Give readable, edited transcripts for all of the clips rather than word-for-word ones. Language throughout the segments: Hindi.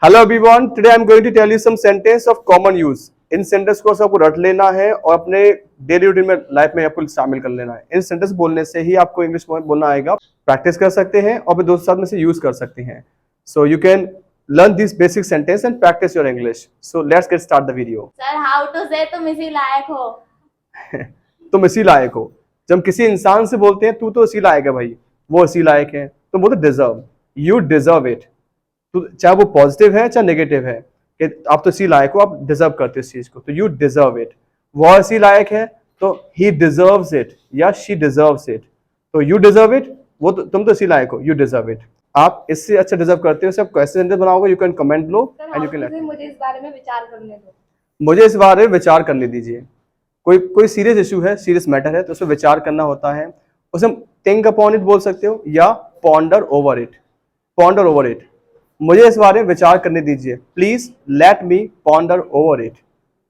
Hello everyone, today I am going to tell you some sentence of common use. इन सेंटेंस को सबको रट लेना है और अपने डेली रूटीन में लाइफ में आपको शामिल कर लेना है। इन सेंटेंस बोलने से ही आपको इंग्लिश बोलना आएगा। प्रैक्टिस कर सकते हैं और भी दोस्त साथ में से यूज कर सकते हैं। So you can learn these basic sentence and practice your English. So let's get start the video. Sir how to say तुम इसी लायक हो। तुम इसी लायक हो। जब हम किसी इंसान से बोलते हैं तू तो इसी लायक है भाई, वो इसी लायक है, तो बोलते डिजर्व, यू डिजर्व इट। तो चाहे वो पॉजिटिव है चाहे नेगेटिव है कि आप तो इसी लायक हो, आप डिजर्व करते हो इस चीज को, तो यू डिजर्व इट। वो इसी लायक है तो ही डिजर्व्स इट या शी डिजर्व्स इट। तो यू डिजर्व इट, वो तो, तुम तो इसी लायक हो, यू डिजर्व इट। आप इससे अच्छा डिजर्व करते हो, सब कैसे सेंटेंस बनाओगे, you can comment low and you can let. मुझे इस बारे में विचार करने दो। मुझे इस बारे में विचार करने दीजिए। कोई सीरियस इशू है, सीरियस मैटर है, तो उसमें विचार करना होता है। उसे थिंक अपॉन इट बोल सकते हो या ponder over it. Ponder over it, मुझे इस बारे में विचार करने दीजिए। Please let me ponder over it.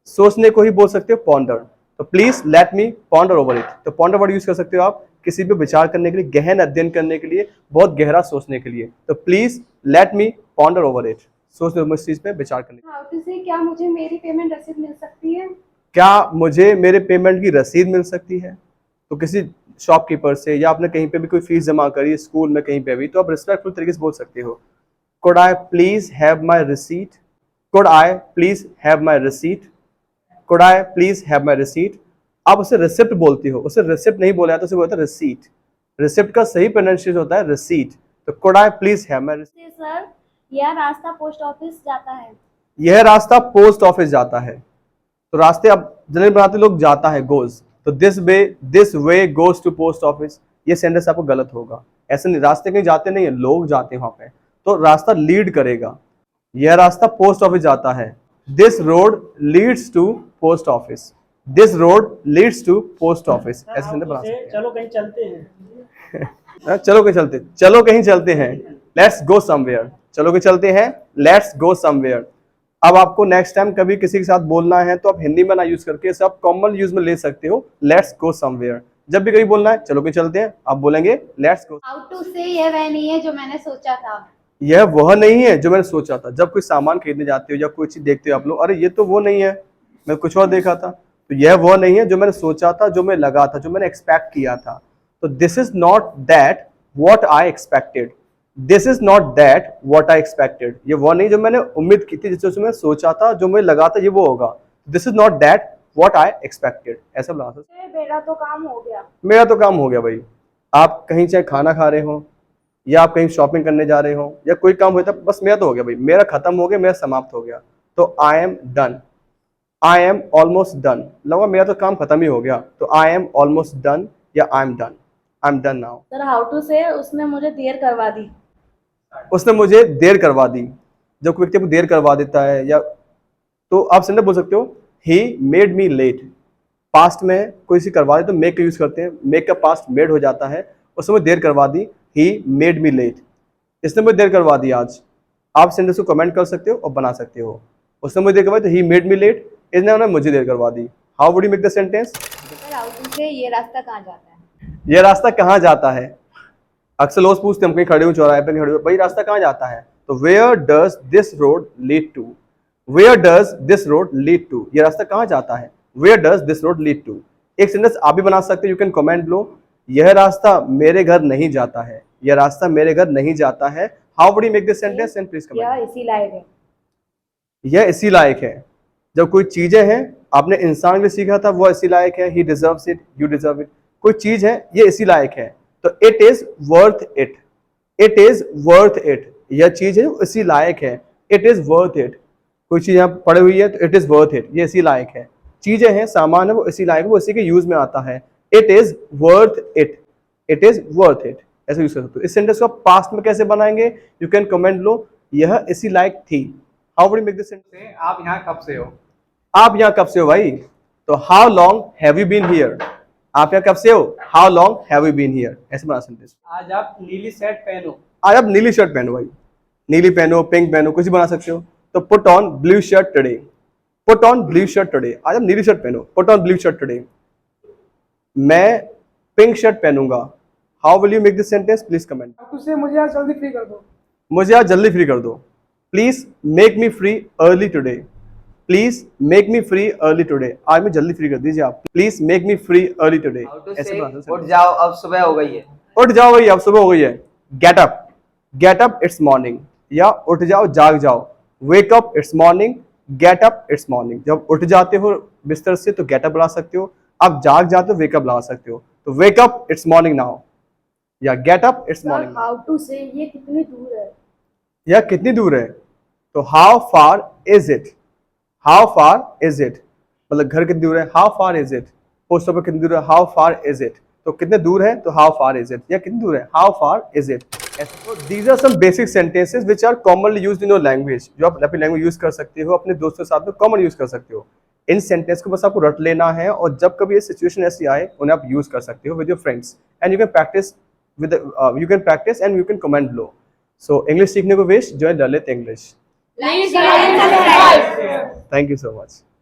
सोचने को ही बोल सकते हो पॉन्डर, तो please let me ponder over it. तो पॉन्डर वर्ड यूज कर सकते हो आप किसी पे विचार करने के लिए, गहन अध्ययन करने के लिए, बहुत गहरा सोचने के लिए। तो please let me ponder over it, सोच लो इस चीज पे विचार करने। हाउ टू से क्या मुझे मेरी पेमेंट रसीद मिल सकती है। क्या मुझे मेरे पेमेंट की रसीद मिल सकती है। तो किसी शॉपकीपर से या आपने कहीं पे भी कोई फीस जमा करी, स्कूल में कहीं पे भी, तो आप रिस्पेक्टफुल तरीके से बोल सकते हो, could I please have my receipt? Could I please have my receipt? Could I please have my receipt? आप उसे रिसिप्ट बोलती हो, उसे रिसिप्ट नहीं बोला तो उसे बोलता है रिसीट। रिसिप्ट का सही प्रोनाउंसिएशन होता है रिसीट। तो could I please have my receipt? Sir यह रास्ता पोस्ट ऑफिस जाता है। यह रास्ता पोस्ट ऑफिस जाता है। तो रास्ते अब जनरल बनाते लोग जाता है, गोज। तो this way goes to post office, ये सेंटेंस आपको गलत होगा। ऐसे नहीं, रास्ते कहीं जाते नहीं है, लोग जाते हैं वहां पे। तो रास्ता लीड करेगा, यह रास्ता पोस्ट ऑफिस जाता है। This road leads to post office. This road leads to post office, ऐसे सेंटेंस बना सकते हैं। चलो कहीं चलते हैं। चलो कहीं चलते हैं, लेट्स गो समवेयर। चलो कहीं चलते हैं, लेट्स गो समवेयर। अब आपको नेक्स्ट टाइम कभी किसी के साथ बोलना है तो आप हिंदी में ना यूज करके सब कॉमन यूज में ले सकते हो, लेट्स गो समवेयर। जब भी कहीं बोलना है चलो कहीं चलते हैं, आप बोलेंगे लेट्स गो। हाउ टू से यह वह नहीं है जो मैंने सोचा था। यह वह नहीं है जो मैंने सोचा था। जब कोई सामान खरीदने जाते हो या कोई चीज देखते हो आप लोग, अरे ये तो वो नहीं है, मैं कुछ और देखा था। तो यह वह नहीं है जो मैंने सोचा था, जो मैं लगा था, जो मैंने एक्सपेक्ट किया था। तो this is not that what I expected. This is not that what I expected, ये वो नहीं जो मैंने उम्मीद की थी, जिससे मैं सोचा था, जो मैं लगा था ये वो होगा। This is not that what I expected, ऐसा बना सकते। मेरा तो काम हो गया। मेरा तो काम हो गया भाई। आप कहीं चाहे खाना खा रहे हो या आप कहीं शॉपिंग करने जा रहे हो या कोई काम होता है, बस मेरा तो हो गया भाई, मेरा खत्म हो गया, मेरा समाप्त हो गया। तो आई am done, I M almost done, लगा मेरा तो काम खत्म ही हो गया। तो आई एम ऑलमोस्ट डन या I am done, I am done now. Sir how to say उसने मुझे देर करवा दी। उसने मुझे देर करवा दी। जब कोई व्यक्ति आपको देर करवा देता है या, तो आप सेंटेंस बोल सकते हो he made me let. Past में कोई सी करवा दे तो मेक का यूज करते हैं, मेक का पास्ट मेड हो जाता है। उसने मुझे देर करवा दी, ही मेड मी लेट। इसने मुझे देर करवा दी आज। आप सेंटेंस को कमेंट कर सकते हो और बना सकते हो। उसने मुझे देर करवा दी तो ही मेड मी लेट, इसने मुझे देर करवा दी। How would you make the sentence. Sir how to say ये रास्ता कहाँ जाता है। यह रास्ता कहाँ जाता है। अक्सर लोग पूछते हैं, हम कहीं खड़े हो चौराहे पे खड़े हो, भाई रास्ता कहाँ जाता है। तो where does this road lead to. Where does this road lead to, ये रास्ता कहाँ जाता है। Where does this road lead to. एक सेंटेंस आप भी बना सकते हो, यू कैन कमेंट लो, यह रास्ता मेरे घर नहीं जाता है। यह रास्ता मेरे घर नहीं जाता है। How would you make this sentence and please comment. यह इसी लायक है। यह इसी लायक है। जब कोई चीजें हैं, आपने इंसान भी सीखा था, वो इसी लायक है, ही deserves it, you deserve it. कोई चीज है, ये इसी लायक है, तो it is worth it. It is worth it, यह चीज है इसी लायक है, इट इज वर्थ इट। कोई चीज यहाँ पड़ी हुई है तो इट इज वर्थ इट, ये इसी लायक है। चीजें हैं, सामान है, वो इसी लायक है, वो इसी के यूज में आता है। It is worth it, it is worth it, ऐसे यूज कर सकते हो। इस सेंटेंस को आप पास्ट में कैसे बनाएंगे, यू कैन कमेंट लो, यह इसी लायक थी। How would you make this sentence. आप यहाँ कब से हो। आप यहाँ कब से हो भाई, तो how long have you been here. आप यहाँ कब से हो, how long have you been here, ऐसे बना सेंटेंस। आज आप नीली शर्ट पहनो। आज आप नीली शर्ट पहनो भाई, नीली पहनो, पिंक पहनो, कुछ भी बना सकते हो। तो put on blue shirt today, put on blue shirt today, आज आप नीली शर्ट पहनो, put on blue shirt today. मैं पिंक शर्ट पहनूंगा। How will you make this sentence, please comment. तुझसे मुझे आज जल्दी फ्री कर दो। मुझे आज जल्दी फ्री कर दो। Please make me free early today, please make me free early today, आज मैं जल्दी फ्री कर दीजिए आप, please make me free early today. How to ऐसे say, बनाते हैं उठ जाओ अब सुबह हो गई है। उठ जाओ भाई अब सुबह हो गई है। गेट अप इट्स मॉर्निंग, या उठ जाओ जाग जाओ। वेक up it's morning, gate up it's morning. जब उठ जाते हो बिस्तर से तो गेट अप बुला सकते हो, आप जाग जाते हो वेक अप बुला सकते हो। तो wake up it's morning now, या get up it's morning. How to say ये कितनी दूर है? या कितनी दूर है, तो how far is it, how far is it, मतलब घर कितनी दूर है, how far is it. Post office कितनी दूर है, हाउ फार इज इट। तो कितने दूर है तो हाउ फार इज इट, या कितनी दूर है, हाउ फार इज इट। तो these are some basic sentences which are commonly used in your language, जो आप अपनी लैंग्वेज यूज कर सकते हो, अपने दोस्तों के साथ में कॉमन यूज कर सकते हो। इन सेंटेंस को बस आपको रट लेना है, और जब कभी ये सिचुएशन ऐसी आए उन्हें आप यूज कर सकते हो with your friends, and you can practice with you can practice and you can comment below. So English सीखने को wish join Lalit English. Please subscribe. Thank you so much.